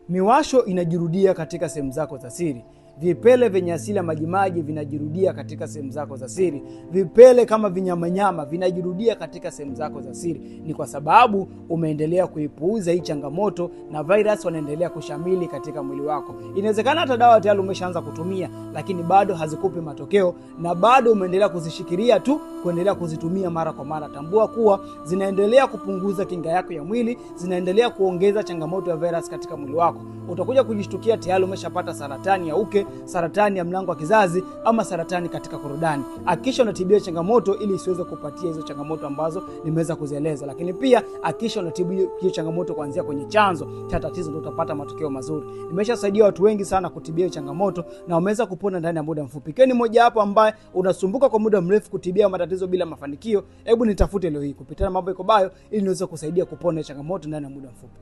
Miwasho inajirudia katika sehemu zako za siri. Vipele vyenye asili ya majimaji vinajirudia katika sehemu zako za siri. Vipele kama vinyamanyama vinajirudia katika sehemu zako za siri. Ni kwa sababu umeendelea kuipuuza hii changamoto na virus wanaendelea kushamili katika mwili wako. Inawezekana hata dawa tayari umeshaanza kutumia, lakini bado hazikupi matokeo na bado umeendelea kuzishikilia tu, kuendelea kuzitumia mara kwa mara. Tambua kuwa zinaendelea kupunguza kinga yako ya mwili, zinaendelea kuongeza changamoto ya virus katika mwili wako. Utakuja kujishtukia tayari umeshapata saratani ya uke, saratani ya mlango wa kizazi ama saratani katika korodani. Hakikisha unatibia changamoto ili isiweze kupatia hizo changamoto ambazo nimeweza kuzieleza. Lakini pia hakikisha unatibia hiyo changamoto kuanzia kwenye chanzo cha tatizo, ndio utapata matokeo mazuri. Nimeshasaidia watu wengi sana kutibia changamoto na wameweza kupona ndani ya muda mfupi. Keni mmoja hapo ambaye unasumbuka kwa muda mrefu kutibia matatizo bila mafanikio, hebu nitafute leo hii kupitia Mambo Iko Bio ili niweze kusaidia kupona changamoto ndani ya muda mfupi.